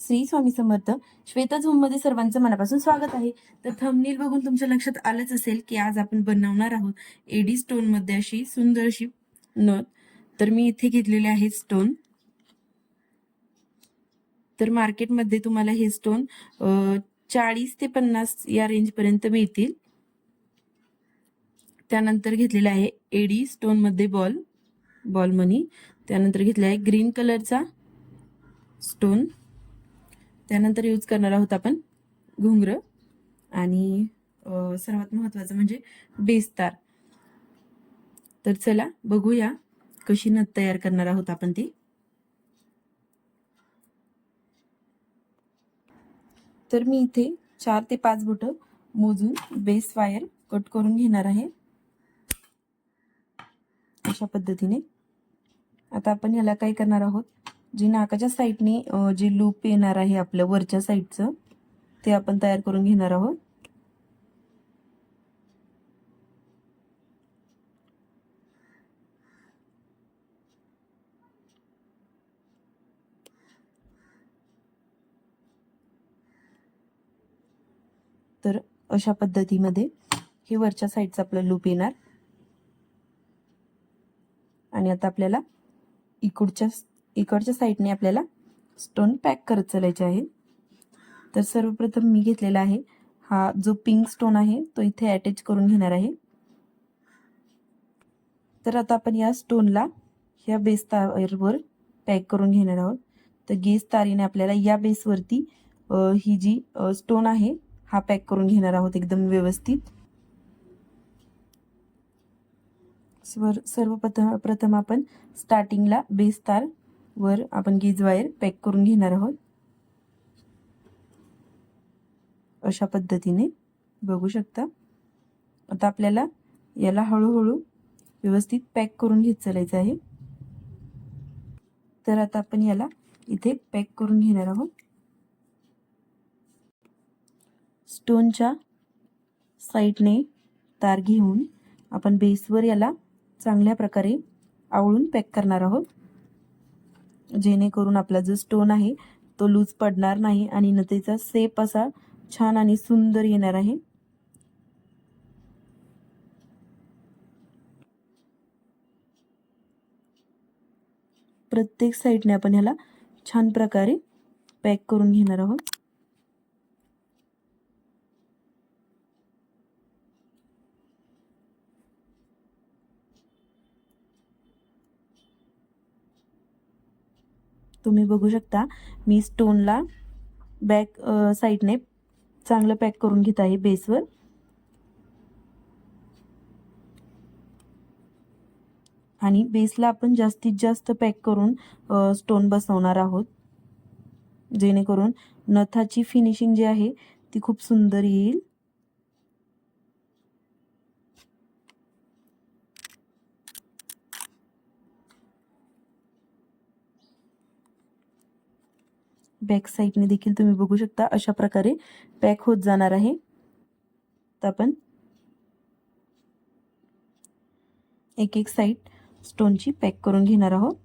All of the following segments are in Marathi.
श्री स्वामी समर्थ. श्वेता झोम मध्ये सर्वांचं मनापासून स्वागत आहे. तर थंबनेल बघून तुमच्या लक्षात आलंच असेल की आज आपण बनवणार आहोत एडी स्टोन मध्ये अशी सुंदर अशी नथ. तर मी इथे घेतलेले आहेत स्टोन. तर मार्केटमध्ये तुम्हाला हे स्टोन 40 ते 50 या रेंज पर्यंत मिळतील. त्यानंतर घेतलेला आहे एडी स्टोन मध्ये बॉल मनी. त्यानंतर घेतला आहे ग्रीन कलरचा स्टोन. त्यानंतर यूज करणार आहोत आपण घुंगरं आणि सर्वात महत्त्वाचं म्हणजे बेस्तार. तर चला बघूया कशी नथ तयार करणार आहोत आपण ती. तर मी इथे 4 ते 5 बोटं मोजून बेस वायर कट करून घेणार आहे अशा पद्धतीने. आता आपण याला काय करणार आहोत, जी नाकाच्या साईडने जे लूप येणार आहे आपल्या वरच्या साईडचं ते आपण तयार करून घेणार आहोत. तर अशा पद्धतीमध्ये हे वरच्या साईडचं आपलं लूप येणार. आणि आता आपल्याला इकडच्या साईडने आपल्याला स्टोन पॅक करत चालायचे आहे. तर सर्वप्रथम मी घेतलेला आहे हा जो पिंक स्टोन आहे तो इथे अटॅच करून घेणार आहे. तर आता आपण या स्टोनला ह्या बेस तारेवर पॅक करून घेणार आहोत. तर गेस तारेने आपल्याला या बेसवरती ही जी स्टोन आहे हा पॅक करून घेणार आहोत एकदम व्यवस्थित. सर्वप्रथम आपण स्टार्टिंगला बेस तार वर आपण गेज वायर पॅक करून घेणार आहोत अशा पद्धतीने बघू शकता. आता आपल्याला याला हळूहळू व्यवस्थित पॅक करून घेत चालायचं आहे. तर आता आपण याला इथे पॅक करून घेणार आहोत. स्टोनच्या साईडने तार घेऊन आपण बेसवर याला चांगल्या प्रकारे आवळून पॅक करणार आहोत, जेणेकरून आपला जो स्टोन आहे तो लूज पडणार नाही आणि नथीचा शेप असा छान आणि सुंदर येणार आहे. प्रत्येक साईडने आपण याला छान प्रकारे पॅक करून घेणार आहोत. तुम्ही बघू शकता मी स्टोनला बॅक साईडने चांगलं पॅक करून घेत आहे बेसवर. आणि बेसला आपण जास्तीत जास्त पॅक करून स्टोन बसवणार आहोत, जेणेकरून नथाची फिनिशिंग जी आहे ती खूप सुंदर येईल. बॅक साईडने देखील तुम्ही बघू शकता अशा प्रकारे पॅक होत जाणार आहे. तर आपण एक एक साईड स्टोनची पॅक करून घेणार आहोत.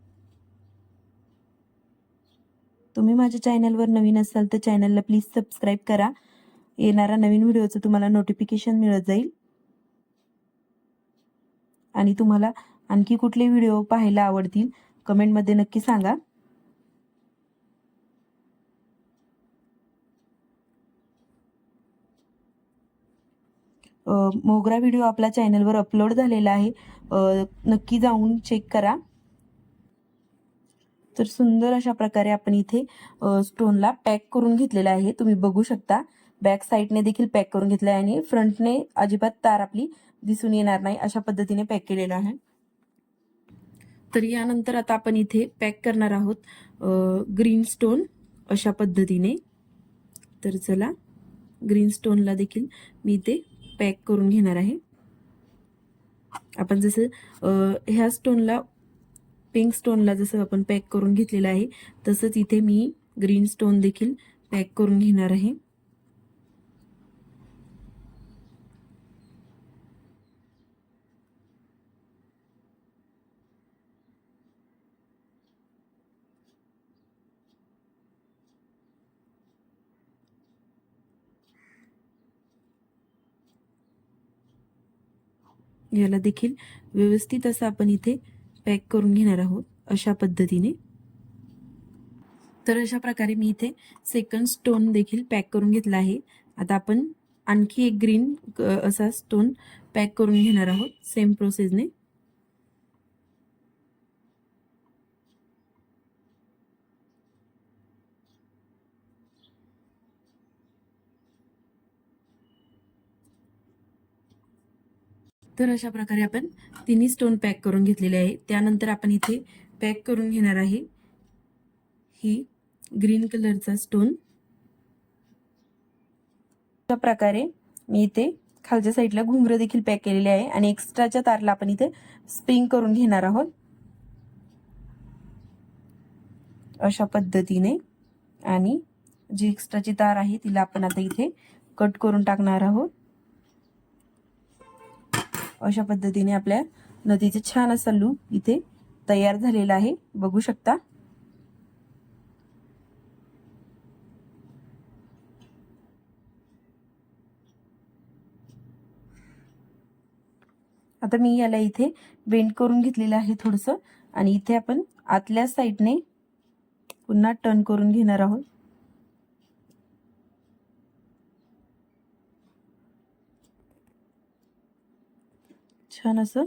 तुम्ही माझ्या चॅनलवर नवीन असाल तर चॅनलला प्लीज सबस्क्राईब करा. येणारा नवीन व्हिडिओचं तुम्हाला नोटिफिकेशन मिळत जाईल. आणि तुम्हाला आणखी कुठले व्हिडिओ पाहायला आवडतील कमेंटमध्ये नक्की सांगा. मोगरा व्हिडिओ आपल्या चॅनलवर अपलोड झालेला आहे, नक्की जाऊन चेक करा. तर सुंदर अशा प्रकारे आपण इथे स्टोनला पॅक करून घेतलेला आहे. तुम्ही बघू शकता बॅक साईडने देखील पॅक करून घेतला आहे आणि फ्रंटने अजिबात तार आपली दिसून येणार नाही अशा पद्धतीने पॅक केलेला आहे. तर यानंतर आता आपण इथे पॅक करणार आहोत ग्रीन स्टोन अशा पद्धतीने. तर चला ग्रीन स्टोनला देखील मी इथे पॅक करून घेणार आहे. आपण जसं ह्या स्टोनला पिंक स्टोनला जसं आपण पॅक करून घेतलेलं आहे तसंच इथे मी ग्रीन स्टोन देखील पॅक करून घेणार आहे. याला देखील व्यवस्थित असं आपण इथे पॅक करून घेणार आहोत अशा पद्धतीने. तर अशा प्रकारे मी इथे सेकंड स्टोन देखील पॅक करून घेतला आहे. आता आपण आणखी एक ग्रीन असा स्टोन पॅक करून घेणार आहोत सेम प्रोसेसने. तर अशा प्रकारे आपण तिन्ही स्टोन पॅक करून घेतलेले आहे. त्यानंतर आपण इथे पॅक करून घेणार आहे ही ग्रीन कलरचा स्टोन. अशा प्रकारे मी इथे खालच्या साईडला घुंगरं देखील पॅक केलेले आहे आणि एक्स्ट्राच्या तारला आपण इथे स्प्रिंग करून घेणार आहोत अशा पद्धतीने. आणि जी एक्स्ट्राची तार आहे तिला आपण आता इथे कट करून टाकणार आहोत. अशा पद्धतीने आपल्या नदीचे छान असा लूक इथे तयार झालेला आहे, बघू शकता. आता मी याला इथे बेंड करून घेतलेलं आहे थोडंसं आणि इथे आपण आतल्या साईडने पुन्हा टर्न करून घेणार आहोत. छान असं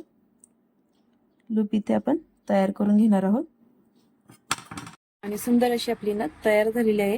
लूप इथे आपण तयार करून घेणार आहोत आणि सुंदर अशी आपली नथ तयार झालेली आहे.